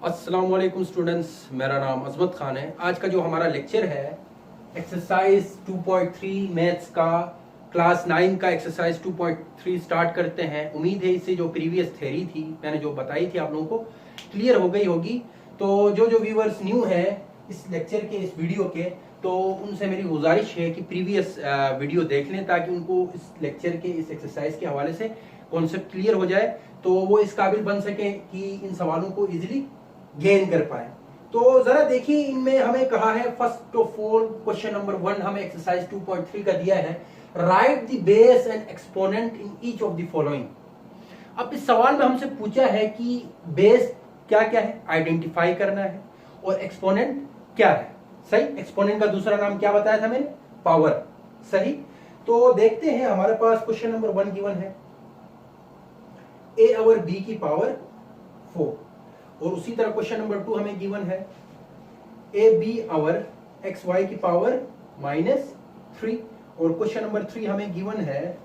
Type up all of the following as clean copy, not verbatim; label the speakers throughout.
Speaker 1: अस्सलाम वालेकुम स्टूडेंट्स, मेरा नाम अजमत खान है। आज का जो हमारा लेक्चर है एक्सरसाइज 2.3 मैथ्स का क्लास 9 का एक्सरसाइज 2.3 स्टार्ट करते हैं। उम्मीद है इससे जो प्रीवियस थ्योरी थी मैंने जो बताई थी आप लोगों को क्लियर हो गई होगी। तो जो व्यूअर्स न्यू है इस लेक्चर के इस वीडियो के, तो उनसे मेरी गुजारिश है कि प्रीवियस वीडियो देख लें ताकि उनको इस लेक्चर के इस एक्सरसाइज के हवाले से कॉन्सेप्ट क्लियर हो जाए, तो वो इस काबिल बन सके कि इन सवालों को इजीली गेन कर पाए। तो जरा देखिए, इनमें हमें कहा है first of all question number 1 हमें एक्सरसाइज 2.3 का दिया है, right the base and exponent in each of the following. अब इस सवाल में हमसे पूछा है कि बेस क्या क्या है, आइडेंटिफाई करना है, और एक्सपोनेंट क्या है। सही, एक्सपोनेंट का दूसरा नाम क्या बताया था मैंने, पावर। सही, तो देखते हैं हमारे पास क्वेश्चन नंबर 1 गिवन है a ओवर b की पावर 4, और उसी तरह क्वेश्चन नंबर 2 हमें गिवन है a B over x y की पावर -3, और क्वेश्चन नंबर 3 हमें गिवन है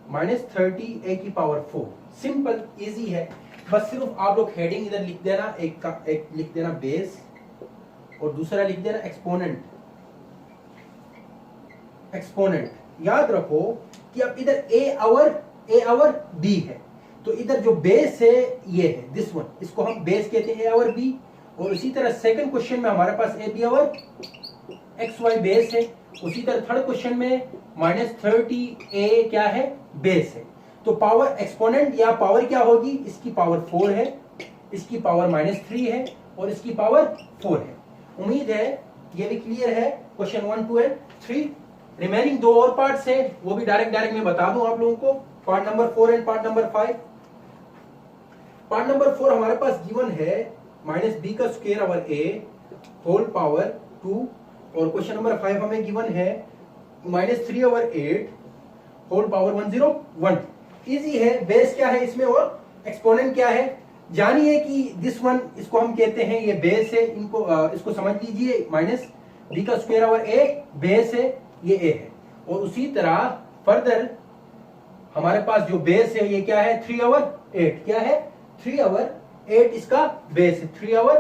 Speaker 1: -30 ए की पावर 4। सिंपल इजी है, बस सिर्फ आप लोग हेडिंग इधर लिख देना, एक लिख देना बेस और दूसरा लिख देना एक्सपोनेंट। एक्सपोनेंट याद रखो कि अब इधर ए ओवर बी है, तो इधर जो बेस है ये है दिस वन, इसको हम बेस कहते हैं ए ओवर बी। और इसी तरह सेकंड क्वेश्चन में हमारे पास A B over x Y base है। उसी तरह थर्ड क्वेश्चन में -30 ए क्या है, बेस है। तो पावर एक्सपोनेंट या पावर क्या होगी, इसकी पावर 4 है, इसकी पावर -3 है, और इसकी पावर 4 है। उम्मीद है ये भी क्लियर है क्वेश्चन 1, 2 एंड 3। रिमेनिंग 2 और पार्ट्स है, वो भी डायरेक्ट मैं बता दूं आप लोगों को, part number 4 and part number 5। Part number 4 हमारे पास गिवन है -b का square over a whole power 2, और क्वेश्चन नंबर 5 हमें गिवन है -3 ओवर 8 होल पावर 101। इजी है, बेस क्या है इसमें और एक्सपोनेंट क्या है जानिए कि दिस वन, इसको हम कहते हैं ये बेस है, इसको समझ लीजिए -b का स्क्वायर ओवर a बेस है, ये a है। और उसी तरह फर्दर हमारे पास जो बेस है ये क्या है, 3 ओवर 8। क्या है, 3 ओवर 8 इसका बेस है, 3 ओवर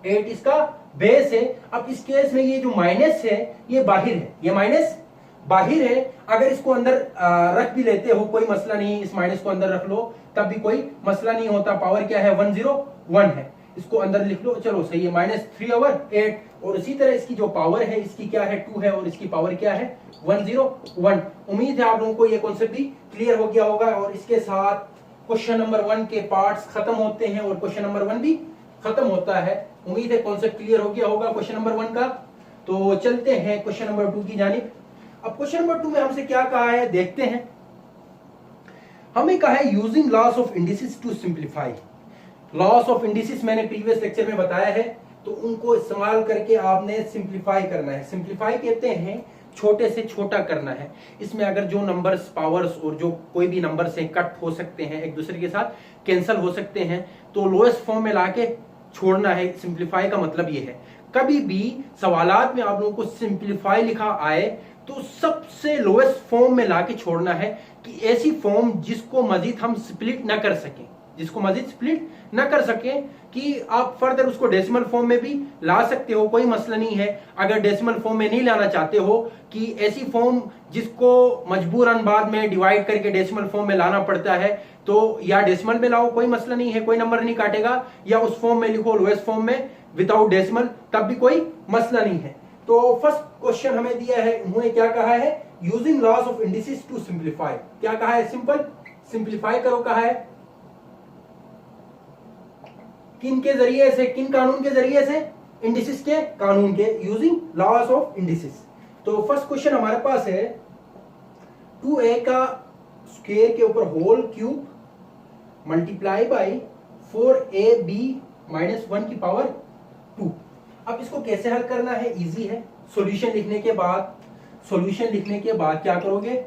Speaker 1: 8 इसका बेस है। अब इस केस में ये जो माइनस है ये बाहर है, ये माइनस बाहर है। अगर इसको अंदर रख भी लेते हो कोई मसला नहीं, इस माइनस को अंदर रख लो तब भी कोई मसला नहीं होता। पावर क्या है, 101 है, इसको अंदर लिख लो, चलो सही है, -3 ओवर 8। और इसी तरह इसकी जो पावर है इसकी क्या है, 2 है, और इसकी पावर क्या है, 101। उम्मीद है आप लोगों को ये कॉन्सेप्ट भी क्लियर हो गया होगा। और इसके साथ क्वेश्चन नंबर 1 के पार्ट्स खत्म होते हैं और क्वेश्चन नंबर 1 भी खत्म होता है। उम्मीद है कॉन्सेप्ट क्लियर हो गया होगा क्वेश्चन नंबर 1 का। तो चलते हैं क्वेश्चन नंबर 2 की जानिब। अब क्वेश्चन नंबर 2 में हमसे क्या कहा है देखते हैं। हमें कहा है using laws of indices to simplify. Laws of indices मैंने प्रीवियस लेक्चर में बताया है, तो उनको इस्तेमाल करके आपने सिंप्लीफाई करना है। सिंप्लीफाई कहते हैं छोटे से छोटा करना है। इसमें अगर जो नंबर्स, पावर्स और जो कोई भी नंबर्स हैं कट हो सकते हैं, एक दूसरे के साथ कैंसिल हो सकते हैं, तो लोएस्ट फॉर्म में लाके छोड़ना है। सिंप्लीफाई का मतलब ये है, कभी भी सवालात में आप लोगों को सिंप्लीफाई लिखा आए तो सबसे लोएस्ट फॉर्म में लाके छोड़ना है, कि ऐसी फॉर्म जिसको मजीद हम स्प्लिट ना कर सकें, जिसको मजीद स्प्लिट ना कर सकें, कि आप फर्दर उसको डेसिमल फॉर्म में भी ला सकते हो, कोई मसला नहीं है। अगर डेसिमल फॉर्म में नहीं लाना चाहते हो, कि ऐसी फॉर्म जिसको मजबूरन बाद में डिवाइड करके डेसिमल फॉर्म में लाना पड़ता है, तो या डेसिमल में लाओ, कोई मसला नहीं है, कोई नंबर नहीं काटेगा, या उस फॉर्म में लिखो लोएस्ट फॉर्म में विदाउट डेसिमल, तब भी कोई मसला नहीं है। तो फर्स्ट क्वेश्चन हमें दिया है, उन्होंने क्या कहा है, using laws of indices to simplify. क्या कहा है, सिंपल सिंप्लीफाई करो कहा है। किन के जरिए से, किन कानून के जरिए से, इंडिसेस के कानून के, यूजिंग लॉस ऑफ इंडिसेस। तो फर्स्ट क्वेश्चन हमारे पास है 2a का स्क्वायर के ऊपर whole cube multiply by 4ab -1 की पावर 2। अब इसको कैसे हल करना है, इजी है। सॉल्यूशन लिखने के बाद क्या करोगे,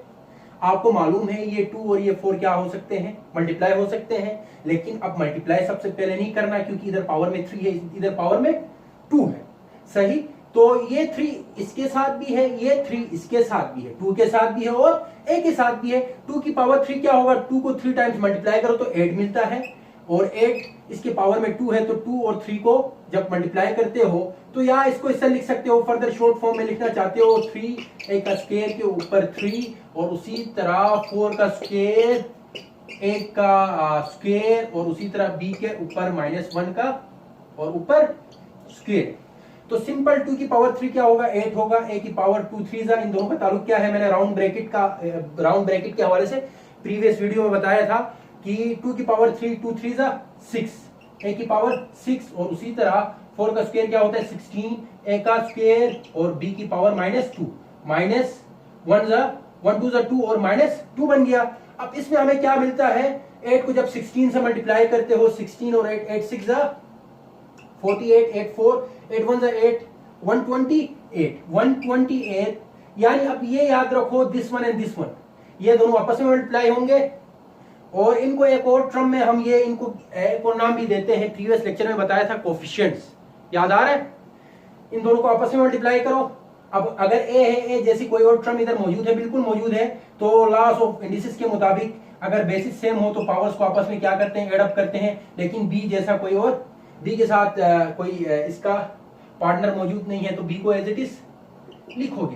Speaker 1: आपको मालूम है ये 2 और ये 4 क्या हो सकते हैं, मल्टीप्लाई हो सकते हैं। लेकिन अब मल्टीप्लाई सबसे पहले नहीं करना, क्योंकि इधर पावर में 3 है, इधर पावर में 2 है। सही, तो ये 3 इसके साथ भी है, ये 3 इसके साथ भी है, 2 के साथ भी है और a के साथ भी है। 2 की पावर 3 क्या होगा, 2 को 3 टाइम्स मल्टीप्लाई करो तो 8 मिलता है, और 8 इसके पावर में 2 है, तो 2 और 3 को जब मल्टीप्लाई करते हो तो या इसको इससे लिख सकते हो, फर्दर शॉर्ट फॉर्म में लिखना चाहते हो 3 एक का स्क्वायर के ऊपर 3 और उसी तरह 4 का स्क्वायर एक का स्क्वायर और उसी तरह b के ऊपर -1 का और ऊपर स्क्वायर। तो सिंपल 2 की पावर 3 क्या होगा, 8 होगा। a की पावर 2 3 इन दोनों का ताल्लुक क्या है, मैंने राउंड ब्रैकेट के हवाले से प्रीवियस वीडियो में बताया था कि 2 की पावर 3 2 3 6, a की पावर 6 और उसी तरह 4 का स्क्वायर क्या होता है 16, a का स्क्वायर और b की पावर -2, -1 2 2 और -2 बन गया। अब इसमें हमें क्या मिलता है, 8 को जब 16 से मल्टीप्लाई करते हो 16 और 8 8 6 48, 8 4 8 1 8 128 यानी अब ये याद रखो this one and this one ये दोनों आपस में मल्टीप्लाई होंगे और इनको एक और टर्म में हम ये इनको एक और नाम भी देते हैं, प्रीवियस लेक्चर में बताया था कोफिशिएंट्स, याद आ रहा है। इन दोनों को आपस में मल्टीप्लाई करो। अब अगर ए है, ए जैसी कोई और टर्म इधर मौजूद है, बिल्कुल मौजूद है, तो लॉस ऑफ इंडिसेस के मुताबिक अगर बेसिस सेम हो तो पावर्स को आपस में क्या करते हैं, एडअप करते हैं। लेकिन बी जैसा कोई और बी के साथ कोई इसका पार्टनर मौजूद नहीं है तो बी को एज इट इज लिखोगे।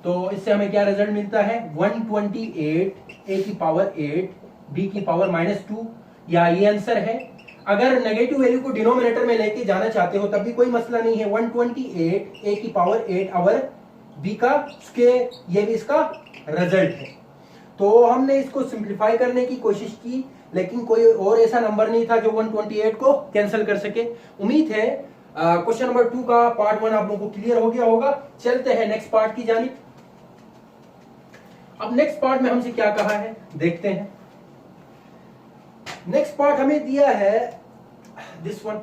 Speaker 1: तो इससे हमें क्या रिजल्ट मिलता है, 128 ए की पावर 8 बी की पावर -2, या ये आंसर है। अगर नेगेटिव वैल्यू को डिनोमिनेटर में लेके जाना चाहते हो तब भी कोई मसला नहीं है, 128 ए की पावर 8 आवर बी का स्क्वायर, ये भी इसका रिजल्ट है। तो हमने इसको सिंप्लीफाई करने की कोशिश की लेकिन कोई और ऐसा नंबर नहीं था जो 128 को कैंसिल कर सके। उम्मीद है क्वेश्चन नंबर 2 का पार्ट 1 आप लोगों को क्लियर हो गया होगा। चलते हैं नेक्स्ट पार्ट की जानिब। अब नेक्स्ट पार्ट में हमसे क्या कहा है देखते हैं। नेक्स्ट पार्ट हमें दिया है दिस वन,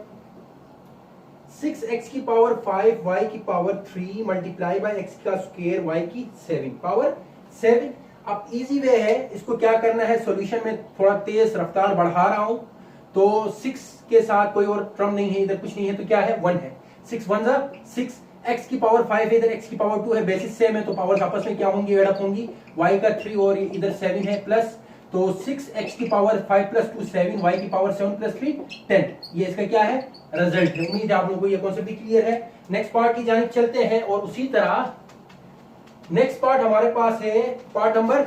Speaker 1: 6x की पावर 5 y की पावर 3 मल्टीप्लाई बाय x का स्क्वायर y की 7 पावर 7। अब इजी वे है, इसको क्या करना है, सॉल्यूशन में थोड़ा तेज रफ्तार बढ़ा रहा हूं तो 6 के साथ कोई और टर्म नहीं है, इधर कुछ नहीं है तो क्या है 1 है, 6 1 6, x की पावर 5 है, इधर x की पावर 2 है, बेसिस सेम है तो पावर्स आपस में क्या होंगी, एड अप होंगी। y का 3 और इधर 7 है प्लस, तो 6x की पावर 5 प्लस 2 7, y की पावर 7 प्लस 3 10, ये इसका क्या है रिजल्ट है। उम्मीद है आप लोगों को ये कॉन्सेप्ट भी क्लियर है। नेक्स्ट पार्ट की जानिब चलते हैं और उसी तरह नेक्स्ट पार्ट हमारे पास है पार्ट नंबर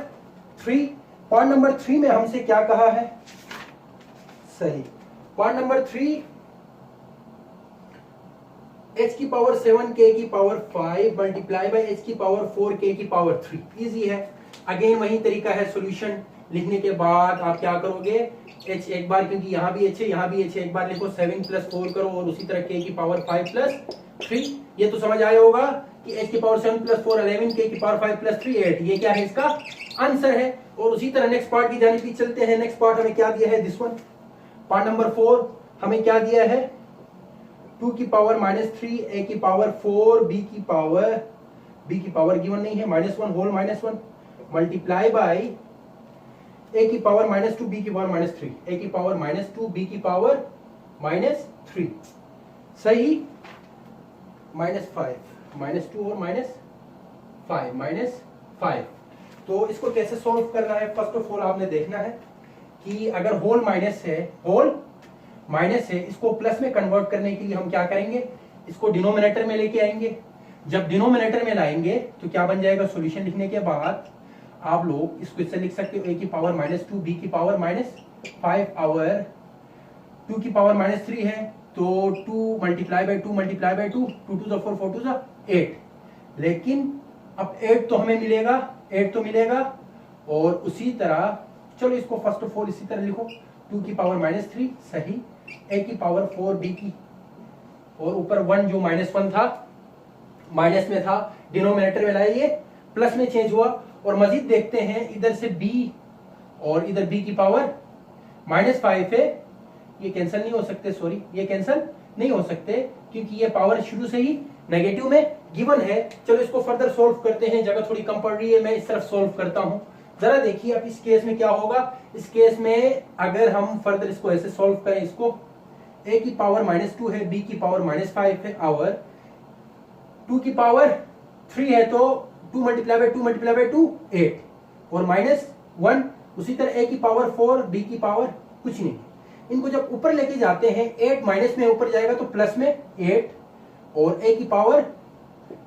Speaker 1: 3। पार्ट नंबर 3 में हमसे क्या कहा है, सही, पार्ट नंबर 3 h की पावर 7 k की पावर 5 मल्टीप्लाई बाय h की पावर 4 k की पावर 3। इजी है, अगेन वही तरीका है, सॉल्यूशन लिखने के बाद आप क्या करोगे, h एक बार, क्योंकि यहाँ भी h है यहाँ भी h है, एक बार लिखो 7 प्लस 4 करो और उसी तरह k की पावर 5 प्लस 3। ये तो समझ आया होगा कि h की पावर 7 प्लस 4 11, k की पावर 5 प्लस 3 8, ये क्या है इसका आंसर है। और उसी तरह नेक्स्ट पार्ट की जानिब चलते हैं। नेक्स्ट पार्ट हमें क्या दिया है, दिस वन, पार्ट नंबर 4 हमें क्या दिया है, 2 की पावर -3 a की पावर 4 b की पावर गिवन नहीं है, -1 होल -1 मल्टीप्लाई बाय a की पावर -2 b की पावर -3, a की पावर -2 b की पावर -3, सही, -5 -2 और -5 तो इसको कैसे सॉल्व करना है, फर्स्ट ऑफ ऑल आपने देखना है कि अगर होल माइनस है इसको प्लस में कन्वर्ट करने के लिए हम क्या करेंगे, इसको डिनोमिनेटर में लेके आएंगे। जब डिनोमिनेटर में लाएंगे तो क्या बन जाएगा, सॉल्यूशन लिखने के बाद आप लोग इसको इससे लिख सकते हो, a की पावर -2 b की पावर -5 आवर 2 की पावर -3 है तो 2 मल्टीप्लाई बाय 2 मल्टीप्लाई बाय 2, 2 2 4 4 2 8। लेकिन अब 8 तो हमें मिलेगा, 8 तो मिलेगा और उसी तरह चलो इसको फर्स्ट ऑफ ऑल इसी तरह लिखो, 2 की पावर -3 सही, a की पावर 4 b की और ऊपर 1 जो -1 था माइनस में था, डिनोमिनेटर में लाइए प्लस में चेंज हुआ। और मजीद देखते हैं इधर से b और इधर b की पावर -5 है, ये कैंसिल नहीं हो सकते, सॉरी ये कैंसिल नहीं हो सकते क्योंकि ये पावर शुरू से ही नेगेटिव में गिवन है। चलो इसको फर्दर सॉल्व करते हैं, जगह थोड़ी कम पड़ रही है, मैं इस तरफ सॉल्व करता हूं। जरा देखिए अब इस केस में क्या होगा, इस केस में अगर हम फर्दर इसको ऐसे सॉल्व करें, इसको a की पावर -2 है, b की पावर -5 है, आवर 2 की पावर 3 है तो 2 मल्टीप्लाई बाय 2 मल्टीप्लाई बाय 2 8 और -1, उसी तरह a की पावर 4 b की पावर कुछ नहीं। इनको जब ऊपर लेके जाते हैं 8 माइनस में ऊपर जाएगा तो प्लस में 8 और a की पावर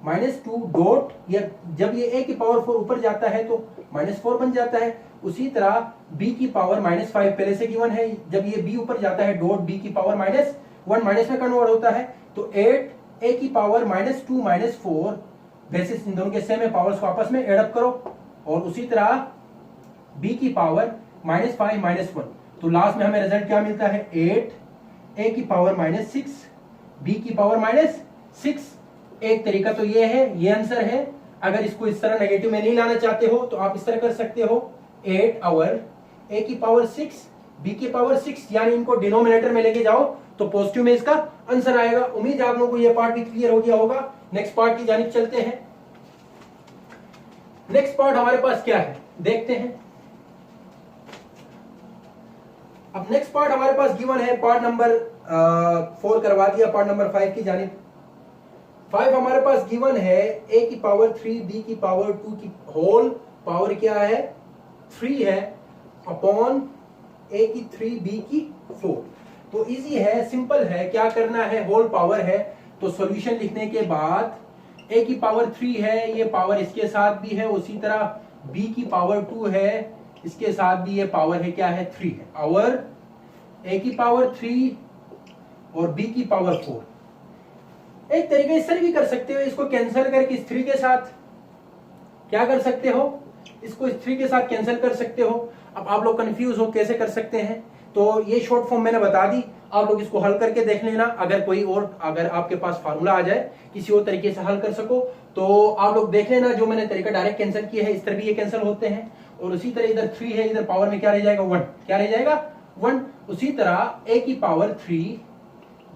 Speaker 1: -2 डॉट, या जब ये a की पावर 4 ऊपर जाता है तो -4 बन जाता है। उसी तरह b की पावर -5 पहले से गिवन है, जब ये b ऊपर जाता है डॉट b की पावर -1 माइनस में कन्वर्ट होता है तो 8 a की पावर -2 -4 बेसिस इन दोनों के सेम है, पावर्स को आपस में एड अप करो। और उसी तरह b की पावर -5 -1 तो लास्ट में हमें रिजल्ट क्या मिलता है 8 a की पावर -6 b की पावर -6। एक तरीका तो ये है, ये आंसर है। अगर इसको इस तरह नेगेटिव में नहीं लाना चाहते हो तो आप इस तरह कर सकते हो 8 आवर a की पावर 6 b की पावर 6, यानी इनको डिनोमिनेटर में लेके जाओ तो पॉजिटिव में इसका आंसर आएगा। उम्मीद है आप लोगों को ये पार्ट भी क्लियर हो गया होगा। नेक्स्ट पार्ट की जानिब चलते हैं। नेक्स्ट पार्ट हमारे पास क्या है देखते हैं। अब नेक्स्ट पार्ट हमारे पास गिवन है, पार्ट नंबर 4 करवा दिया, पार्ट नंबर 5 की जानिब। 5 हमारे पास गिवन है a की पावर 3 b की पावर 2 की होल पावर क्या है 3 है अपॉन a की 3 b की 4। तो इजी है, सिंपल है, क्या करना है, होल पावर है तो सॉल्यूशन लिखने के बाद a की पावर 3 है, ये पावर इसके साथ भी है, उसी तरह b की पावर 2 है, इसके साथ भी ये पावर है क्या है 3 है। और a की पावर 3 और b की पावर 4। एक तरीके इस तरह भी कर सकते हो, इसको कैंसिल करके इस 3 के साथ क्या कर सकते हो, इसको इस 3 के साथ कैंसिल कर सकते हो। अब आप लोग कंफ्यूज हो कैसे कर सकते हैं, तो ये शॉर्ट फॉर्म मैंने बता दी, आप लोग इसको हल करके देख लेना। अगर कोई और, अगर आपके पास फार्मूला आ जाए किसी और तरीके से हल कर सको तो आप लोग देख लेना। जो मैंने तरीका डायरेक्ट कैंसिल किया है इस तरह भी ये कैंसिल होते हैं। और उसी तरह इधर 3 है, इधर पावर में क्या रह जाएगा 1, क्या रह जाएगा 1। उसी तरह a की पावर 3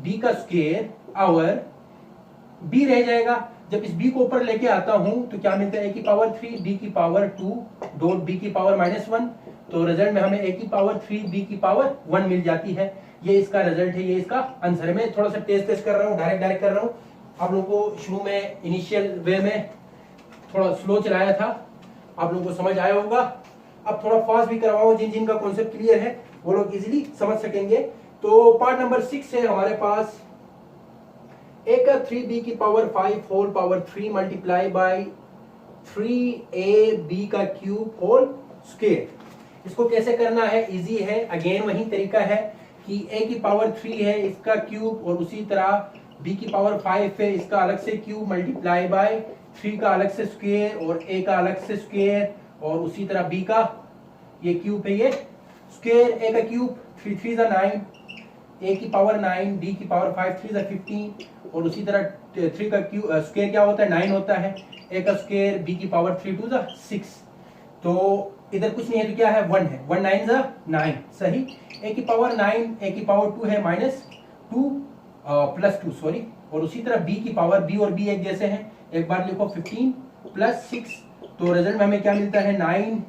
Speaker 1: b का स्क्वायर आवर b रह जाएगा। जब इस b को ऊपर लेके आता हूं तो क्या मिलता है a की पावर 3 b की पावर 2 डॉट b की पावर -1, तो रिजल्ट में हमें a की पावर 3 b की पावर 1 मिल जाती है। ये इसका रिजल्ट है, ये इसका आंसर है। मैं थोड़ा सा टेस्ट कर रहा हूँ, डायरेक्ट कर रहा हूँ। आप लोगों को शुरू में इनिशियल वे में थोड़ा स्लो चलाया था, आप लोगों को समझ आया होगा। अब थोड़ा फास्ट भी करवाओ, जिन जिन का कॉन्सेप्ट क्लियर है वो लोग इजीली समझ सकेंगे। तो पार्ट नंबर 6 है हमारे पास, a का 3b की power 5 whole power 3 multiply by 3ab का क्यूब होल स्क्वायर। इसको कैसे करना है, इजी है, अगेन वही तरीका है कि a की पावर 3 है इसका क्यूब, और उसी तरह b की पावर 5 है इसका अलग से क्यूब मल्टीप्लाई बाय 3 का अलग से स्क्वायर और a का अलग से स्क्वायर, और उसी तरह b का ये क्यूब है ये स्क्वायर, a का क्यूब 3 3 9, a की पावर 9, b की पावर 5 3 15, और उसी तरह 3 का क्यूब स्क्वायर क्या होता है 9 होता है, a का स्क्वायर b की पावर 3 2 6। तो इधर कुछ नहीं है तो क्या है 1 है, 1 9 9 सही। a की पावर 9, a की पावर 2 है -2 +2 सॉरी, और उसी तरह b की पावर, b और b एक जैसे हैं, एक बार लिखो 15 + 6, तो रिजल्ट में हमें क्या मिलता है 9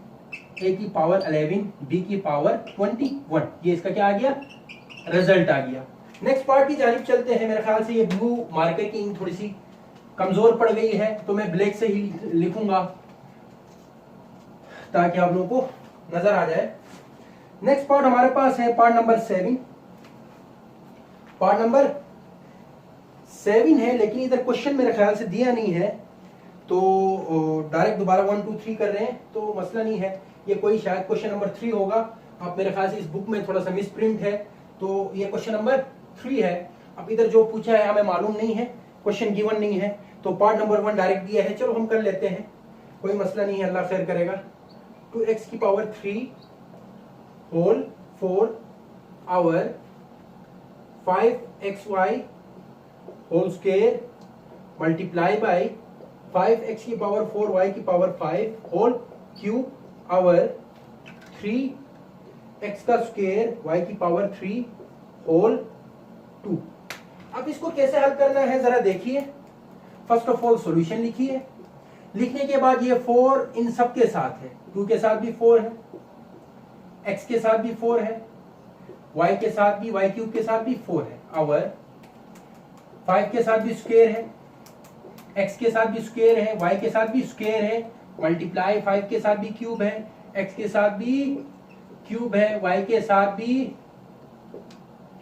Speaker 1: a की पावर 11 b की पावर 21। ये इसका क्या आ गया रिजल्ट आ गया। नेक्स्ट पार्ट की जानिब चलते हैं। मेरे ख्याल से ये ब्लू मार्कर की इंक थोड़ी सी कमजोर पड़ गई है तो मैं ब्लैक से ही लिखूंगा ताकि आप लोगों को नजर आ जाए। नेक्स्ट पार्ट हमारे पास है पार्ट नंबर 7। पार्ट नंबर 7 है, लेकिन इधर क्वेश्चन मेरे ख्याल से दिया नहीं है तो डायरेक्ट दोबारा 1 2 3 कर रहे हैं तो मसला नहीं है। ये कोई शायद क्वेश्चन नंबर 3 होगा। अब मेरे ख्याल से इस बुक में थोड़ा सा मिस प्रिंट है तो ये क्वेश्चन नंबर 3 है। अब इधर जो पूछा है हमें मालूम नहीं है, क्वेश्चन गिवन नहीं है, तो पार्ट नंबर 1 डायरेक्ट दिया है, चलो हम कर लेते हैं, कोई मसला नहीं है, अल्लाह खैर करेगा। 2x की power 3 whole 4 over 5xy whole square multiply by 5x की पावर 4y की power 5 whole cube our 3x का स्क्वायर y की पावर 3 होल 2। अब इसको कैसे हल करना है जरा देखिए। फर्स्ट ऑफ ऑल सॉल्यूशन लिखिए, लिखने के बाद ये 4 इन सब के साथ है, 2 के साथ भी 4 है, x के साथ भी 4 है, y के साथ भी, y क्यूब के साथ भी 4 है, आवर 5 के साथ भी स्क्वायर है, x के साथ भी स्क्वायर है, y के साथ भी स्क्वायर है, मल्टीप्लाई 5 के साथ भी क्यूब है, x के साथ भी क्यूब है, y के साथ भी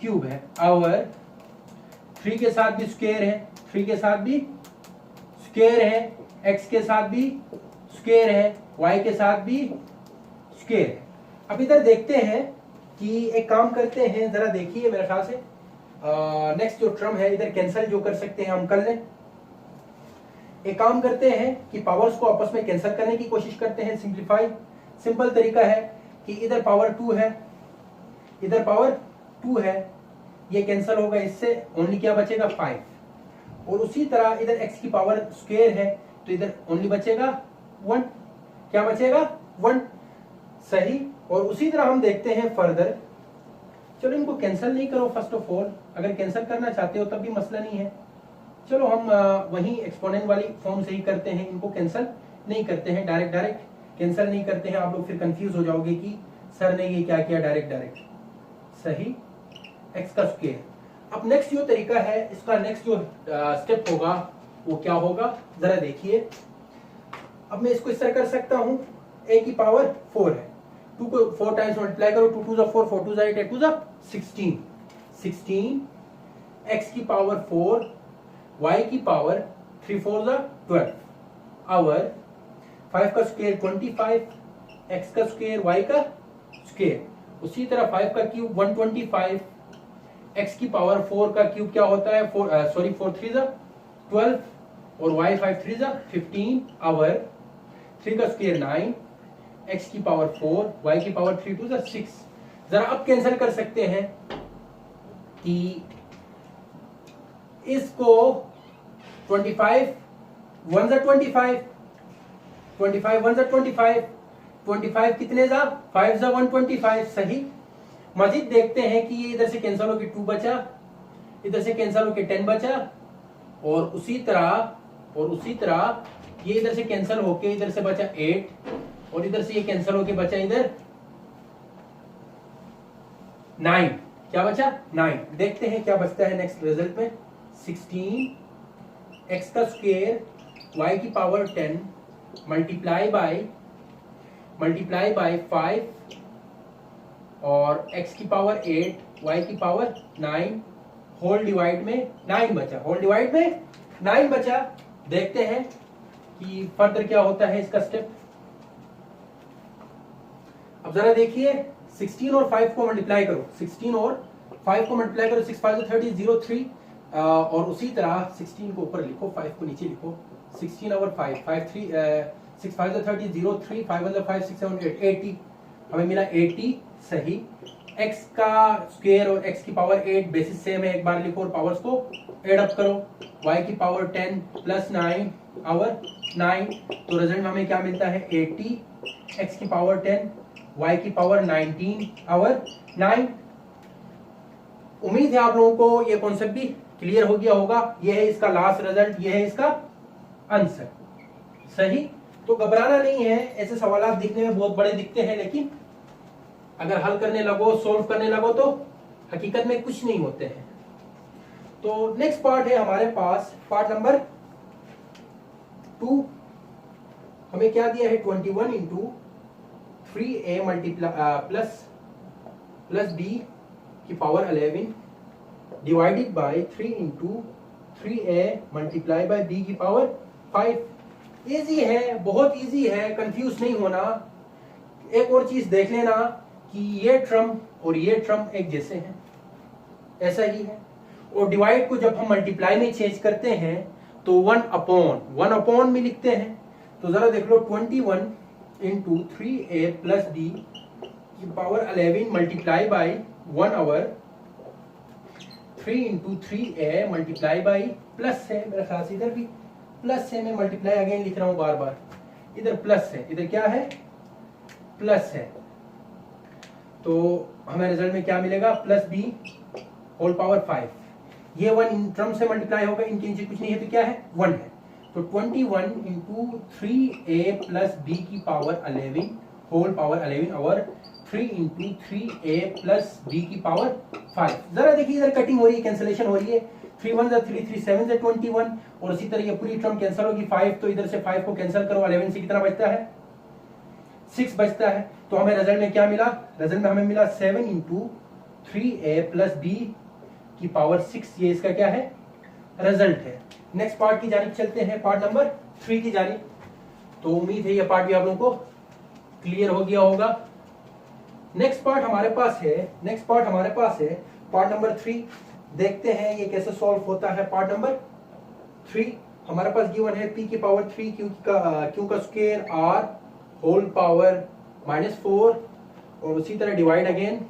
Speaker 1: क्यूब है, आवर 3 के साथ भी स्क्वायर है, 3 के साथ भी स्क्वायर है, x के साथ भी स्क्वायर है, y के साथ भी स्क्वायर है। अब इधर देखते हैं कि एक काम करते हैं, जरा देखिए मेरे ख्याल से नेक्स्ट जो टर्म है इधर कैंसिल जो कर सकते हैं हम कर लें। एक काम करते हैं कि पावर्स को आपस में कैंसिल करने की कोशिश करते हैं, सिंपलीफाई। सिंपल तरीका है कि इधर पावर 2 है, इधर पावर 2 है, ये कैंसिल होगा, इससे ओनली क्या बचेगा 5। और उसी तरह इधर x की पावर स्क्वायर है तो इधर ओनली बचेगा 1, क्या बचेगा 1, सही। और उसी तरह हम देखते हैं फर्दर, चलो इनको कैंसिल नहीं करो फर्स्ट ऑफ ऑल, अगर कैंसिल करना चाहते हो तब भी मसला नहीं है, चलो हम वही एक्सपोनेंट वाली फॉर्म से ही करते हैं, इनको कैंसिल नहीं करते हैं, डायरेक्ट कैंसिल नहीं करते हैं। आप लोग फिर कंफ्यूज हो जाओगे कि सर ने ये क्या किया, डायरेक्ट, सही, x का स्क्वायर। अब नेक्स्ट जो तरीका है, इसका नेक्स्ट जो स्टेप होगा वो क्या होगा, जरा देखिए। अब मैं इसको इस तरह कर सकता हूं, a की पावर 4 है, 2 को 4 टाइम्स मल्टीप्लाई करो, 2 2 4, 4 2 8, 8 2 16, 16, x की पावर 4, y की पावर 3 4 12, आवर 5 का स्क्वायर 25, x का स्क्वायर y का स्क्वायर, उसी तरह 5 का क्यूब 125, x की पावर 4 का क्यूब क्या होता है 4 3 12 और y 5 3 15, आवर 3 का स्क्वायर 9, x की पावर 4, y की पावर 3 2 6। जरा अब कैंसिल कर सकते हैं कि इसको 25 1 25, 25 1 25, 25 कितने 5 125, सही। मजीद देखते हैं कि ये इधर से कैंसिल होकर 2 बचा, इधर से कैंसिल होकर 10 बचा, और उसी तरह ये इधर से कैंसिल होके इधर से बचा 8, और इधर से ये कैंसिल होके बचा इधर 9, क्या बचा 9। देखते हैं क्या बचता है नेक्स्ट रिजल्ट में, 16, x का स्क्वायर y की पावर 10 मल्टीप्लाई बाय 5 और x की पावर 8 y की पावर 9 होल डिवाइड में 9 बचा, देखते हैं कि फर्दर क्या होता है इसका स्टेप। अब जरा देखिए, 16 और 5 को मल्टीप्लाई करो, 16 और 5 को मल्टीप्लाई करो, 6 5 30 03, और उसी तरह 16 को ऊपर लिखो, 5 को नीचे लिखो, 16 और 5 5 3 6 5 30 03, 5 1 5 6 7 8 80, हमें मिला 80, सही। x का स्क्वायर और x की पावर 8 बेसिस सेम है, एक बार लिखो और पावर्स को एड अप करो, y की पावर 10 प्लस 9 आवर 9, तो रिजल्ट में हमें क्या मिलता है 80, x की पावर 10 y की पावर 19 आवर 9। उम्मीद है आप लोगों को ये कॉन्सेप्ट भी क्लियर हो गया होगा। ये है इसका लास्ट रिजल्ट, ये है इसका आंसर, सही। तो घबराना नहीं है, ऐसे सवाल दिखने में बहुत बड़े दिखते हैं, लेकिन अगर हल करने लगो, सोल्व करने लगो तो हकीकत में कुछ नहीं होते हैं। तो नेक्स्ट पार्ट है हमारे पास, पार्ट नंबर 2। हमें क्या दिया है 21 इंटू 3a प्लस b की power 11 divided by 3 into 3a multiply by b की पावर 5। इजी है, बहुत इजी है, कंफ्यूज नहीं होना। एक और चीज देख लेना कि ये टर्म और ये टर्म एक जैसे हैं, ऐसा ही है। और डिवाइड को जब हम मल्टीप्लाई में चेंज करते हैं तो 1 अपॉन में लिखते हैं। तो जरा देख लो, 21 इंटू 3a प्लस b की power 11 multiply by 1 over 3 into 3a multiply by plus है, मेरे ख्याल से इधर भी प्लस है, मैं मल्टीप्लाई अगेन लिख रहा हूं बार बार, इधर प्लस है, इधर क्या है प्लस है। तो हमें रिजल्ट में क्या मिलेगा प्लस b होल पावर 5। ये 1 इन टर्म से मल्टीप्लाई होगा, इनके नीचे कुछ नहीं है तो क्या है 1 है। तो 21 इंटू 3a प्लस b की पावर 11 होल पावर 11 और 3 इंटू 3a प्लस b की पावर 5। जरा देखिए इधर कटिंग हो रही है, कैंसिलेशन हो रही है, 3 1 3 3 7 से 21, और इसी तरह ये पूरी टर्म कैंसिल होगी 5, तो इधर से 5 को कैंसिल करो, 11 से कितना बचता है 6 बचता है। तो हमें रिजल्ट में क्या मिला, रिजल्ट में हमें मिला 7 इंटू 3a प्लस बी की पावर 6, ये इसका क्या है, रिजल्ट है। नेक्स्ट पार्ट की जानिब चलते हैं, पार्ट नंबर 3 की जानिब। तो उम्मीद है ये पार्ट भी आप लोगों को क्लियर हो गया होगा। नेक्स्ट पार्ट हमारे पास है पार्ट नंबर 3। देखते हैं ये कैसे सॉल्व होता है। पार्ट नंबर 3 हमारे पास गिवन है p की पावर 3 q का स्क्वायर r होल पावर -4, और उसी तरह डिवाइड अगेन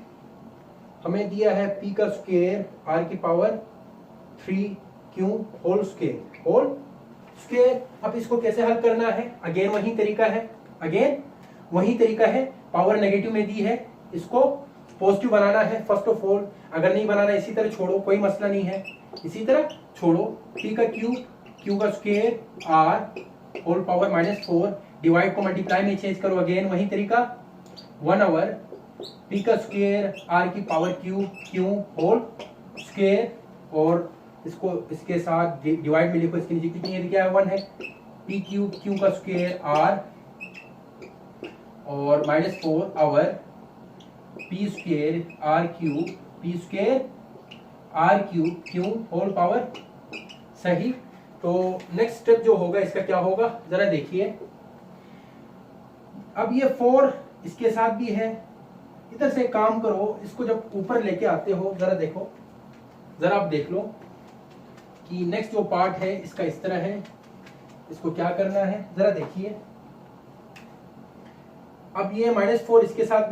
Speaker 1: हमें दिया है p का स्क्वायर r की पावर 3q होल स्क्वायर। अब इसको कैसे हल करना है, अगेन वही तरीका है। पावर नेगेटिव में दी है, इसको पॉजिटिव बनाना है फर्स्ट ऑफ ऑल। अगर नहीं बनाना इसी तरह छोड़ो, कोई मसला नहीं है, इसी तरह छोड़ो। p का q का square r whole power -4, divide को मल्टीप्लाई में चेंज करो, अगेन वही तरीका 1/, p का स्क्वायर r की पावर q होल स्क्वायर, और इसको इसके साथ डिवाइड में लिखो, इसके नीचे कितनी क्या है, 1 है। p q का स्क्वायर r और -4/, p square r q whole power. सही। तो नेक्स्ट स्टेप जो होगा इसका क्या होगा, जरा देखिए। अब ये 4 इसके साथ भी है, इधर से काम करो, इसको जब ऊपर लेके आते हो, जरा देखो, जरा आप देख लो कि नेक्स्ट जो पार्ट है इसका इस तरह है, इसको क्या करना है, जरा देखिए। अब ये -4 इसके साथ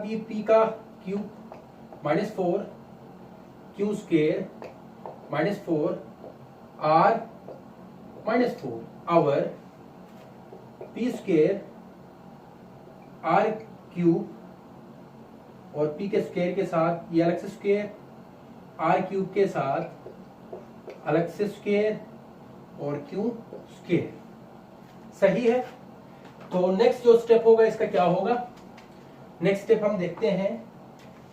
Speaker 1: भी p का cube -4 q square -4 r -4 over p square r cube, और p के स्क्वायर के साथ ये अलग से स्क्वायर, r क्यूब के साथ अलग से स्क्वायर, और q स्क्वायर। सही है। तो नेक्स्ट जो स्टेप होगा इसका क्या होगा, नेक्स्ट स्टेप हम देखते हैं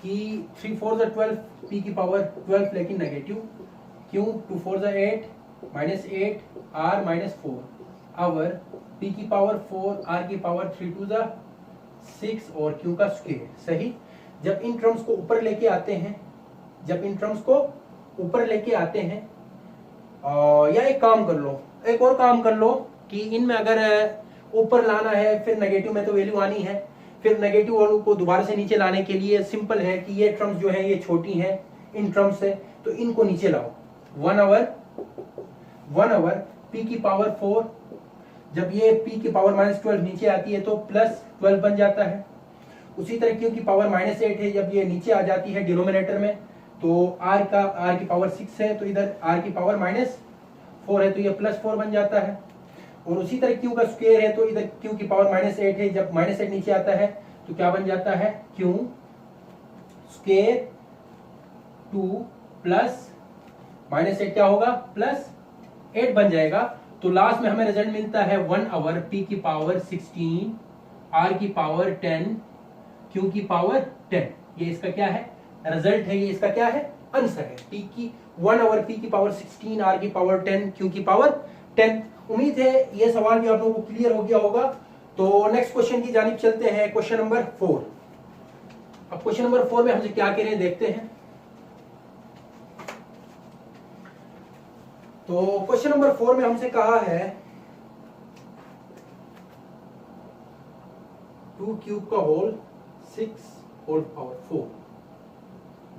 Speaker 1: कि 3 4 12, p की पावर 12 लेकिन negative, q 2 4 8 -8 r -4 over p की पावर 4 r की पावर 3 2 6 और q का स्क्वायर। सही। जब इन टर्म्स को ऊपर लेके आते हैं, या एक और काम कर लो कि इनमें अगर ऊपर लाना है, फिर नेगेटिव में तो वैल्यू आनी है, फिर नेगेटिव वालों को दोबारा से नीचे लाने के लिए सिंपल है कि ये टर्म्स जो है ये छोटी हैं इन टर्म्स से, तो इनको नीचे लाओ। 1/, p की पावर 4, जब ये p की पावर -12 नीचे आती है तो +12 बन जाता है। उसी तरह q की पावर -8 है, जब ये नीचे आ जाती है डिनोमिनेटर में, तो r की पावर 6 है, तो इधर r की पावर -4 है, तो ये +4 बन जाता है। और उसी तरह q का स्क्वायर है, तो इधर q की पावर -8 है, जब -8 नीचे आता है तो क्या बन जाता है, q स्क्वायर 2 प्लस -8 क्या होगा, +8 बन जाएगा। तो लास्ट में हमें रिजल्ट मिलता है 1/, p की पावर 16, r की पावर 10, q की पावर 10। ये इसका क्या है, रिजल्ट है, ये इसका क्या है, आंसर है। p की 1/, p की पावर 16, r की पावर 10, q की पावर 10। उम्मीद है ये सवाल भी आप लोगों को क्लियर हो गया होगा। तो नेक्स्ट क्वेश्चन की जानिब चलते हैं, क्वेश्चन नंबर 4। अब क्वेश्चन नंबर 4 में हमसे क्या कह रहे हैं देखते हैं। तो क्वेश्चन नंबर 4 में हमसे कहा है 2 क्यूब का whole 6 whole power 4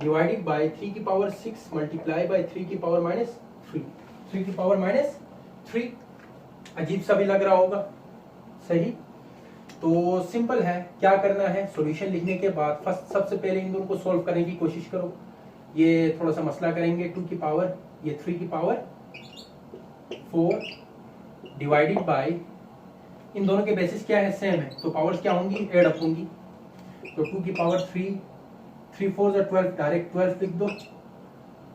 Speaker 1: divided by 3 की पावर 6 मल्टीप्लाई बाय 3 की पावर -3, 3 की पावर -3। अजीब सा भी लग रहा होगा। सही। तो सिंपल है, क्या करना है, सॉल्यूशन लिखने के बाद फर्स्ट सबसे पहले इन दोनों को सॉल्व करने की कोशिश करो। ये थोड़ा सा मसला करेंगे, 2 की पावर, ये 3 की पावर 4 डिवाइडेड बाय, इन दोनों के बेसिस क्या है, सेम है, तो पावर्स क्या होंगी, एड अप होंगी। तो 2 की पावर 3 4 12, डायरेक्ट 12 लिख दो,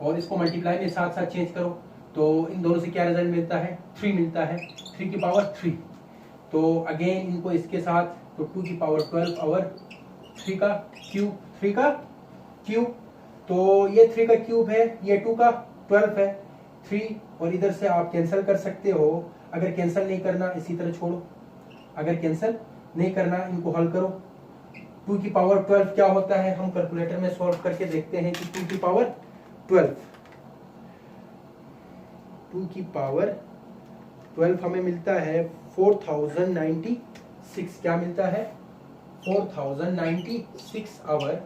Speaker 1: और इसको मल्टीप्लाई में साथ साथ चेंज करो, तो इन दोनों से क्या रिजल्ट मिलता है, 3 मिलता है, 3 की पावर 3। तो अगेन इनको इसके साथ, तो 2 की पावर 12 और 3 का क्यूब, तो ये 3 का क्यूब है, ये 2 का 12 है, 3, और इधर से आप कैंसिल कर सकते हो। अगर कैंसिल नहीं करना इसी तरह छोड़ो, अगर कैंसिल नहीं करना इनको हल करो। 2 की पावर 12 क्या होता है, हम कैलकुलेटर में सॉल्व करके देखते हैं कि 2 की पावर 12 हमें मिलता है 4096। क्या मिलता है? 4096 आवर।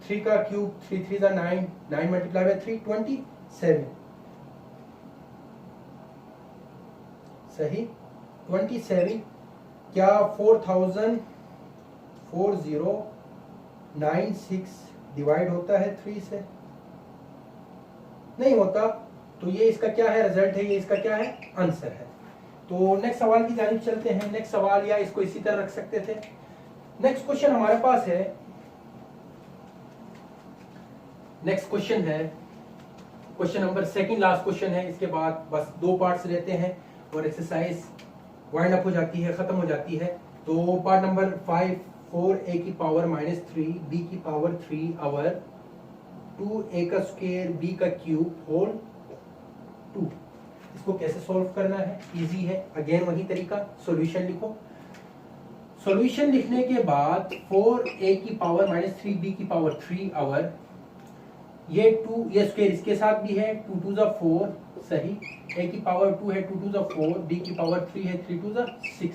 Speaker 1: 3 का क्यूब, 3 3 9, 9 मल्टीप्लाई बाय 3 27। सही, 27। क्या 4096 डिवाइड होता है 3 से? नहीं होता। तो ये इसका क्या है? रिजल्ट है। ये इसका क्या है? आंसर है। तो नेक्स्ट सवाल की जानिब चलते हैं। नेक्स्ट सवाल, या इसको इसी तरह रख सकते थे। नेक्स्ट क्वेश्चन हमारे पास है, नेक्स्ट क्वेश्चन है क्वेश्चन नंबर 2, लास्ट क्वेश्चन है। इसके बाद बस 2 पार्ट्स लेते हैं और एक्सरसाइज वाइंड अप हो जाती है, खत्म हो जाती है। तो पार्ट नंबर 5, 4a की पावर -3 b की पावर 3 आवर 2a का स्क्वायर b का क्यूब होल 2। इसको कैसे सॉल्व करना है? इजी है। अगेन वही तरीका, सॉल्यूशन लिखो। सॉल्यूशन लिखने के बाद 4a की पावर -3b की पावर 3 आवर, ये 2, ये स्क्वायर इसके साथ भी है, 2 2 4। सही, a की पावर 2 है, 2 2 4, b की पावर 3 है, 3 2 6।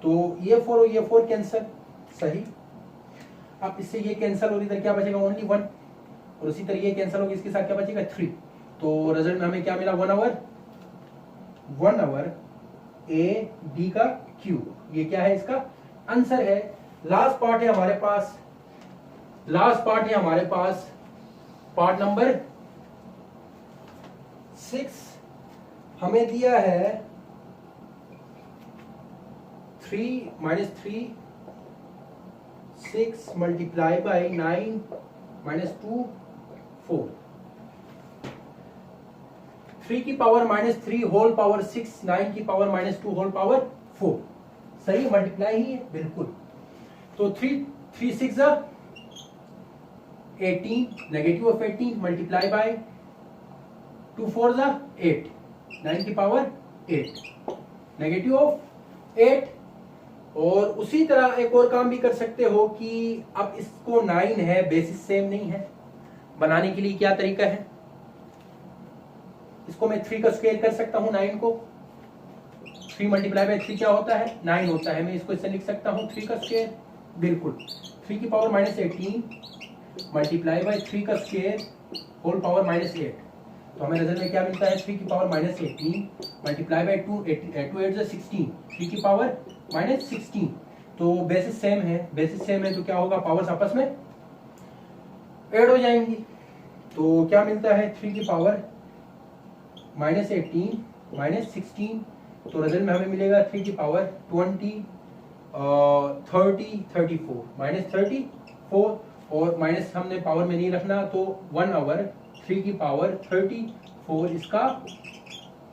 Speaker 1: तो ये 4 और ये 4 कैंसिल। सही, अब इससे ये कैंसिल और इधर क्या बचेगा? ओनली 1। और उसी तरह ये कैंसिल होगा, इसके साथ क्या बचेगा? 3। तो रिजल्ट में हमें क्या मिला? 1 आवर a b का क्यूब। ये क्या है? इसका आंसर है। लास्ट पार्ट है हमारे पास, पार्ट नंबर 6। हमें दिया है 3 -3 6 मल्टीप्लाई बाई 9 -2 4। 3 की पावर -3 होल पावर 6, 9 की पावर -2 होल पावर 4। सही, मल्टीप्लाई ही है बिल्कुल। तो 3 6 18, नेगेटिव ऑफ 18 मल्टीप्लाई बाय 2 4 8, 9 की पावर 8, नेगेटिव ऑफ 8। और उसी तरह एक और काम भी कर सकते हो कि अब इसको 9 है, बेसिस सेम नहीं है। बनाने के लिए क्या तरीका है? इसको मैं 3 का स्क्वायर कर सकता हूं। 9 को 3 मल्टीप्लाई बाय 3 क्या होता है? 9 होता है। मैं इसको इससे लिख सकता हूं 3 का स्क्वायर। बिल्कुल, 3 की पावर -18 मल्टीप्लाई बाय 3 का स्क्वायर होल पावर -8। तो हमें रिजल्ट में क्या मिलता है? 3 की पावर -18 मल्टीप्लाई बाय 2 8 16, 3 की पावर -16। तो बेसिस सेम है, तो क्या होगा? पावर्स आपस में ऐड हो जाएंगी। तो क्या मिलता है? 3 की पावर -18 -16। तो रिजल्ट में हमें मिलेगा 3 की पावर 20 30 34 -34। और माइनस हमने पावर में नहीं रखना, तो 1 आवर 3 की पावर 34 इसका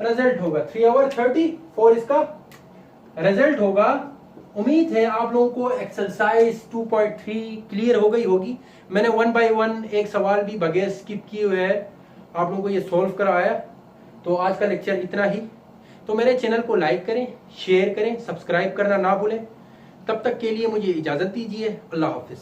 Speaker 1: रिजल्ट होगा। 3 आवर 34 इसका रिजल्ट होगा। उम्मीद है आप लोगों को एक्सरसाइज 2.3 क्लियर हो गई होगी। मैंने 1 बाय 1 एक सवाल भी बगैर स्किप किए हुए है आप लोगों को ये सॉल्व कराया। तो आज का लेक्चर इतना ही। तो मेरे चैनल को लाइक करें, शेयर करें, सब्सक्राइब करना ना भूलें। तब तक के लिए मुझे इजाजत दीजिए। अल्लाह हाफिज।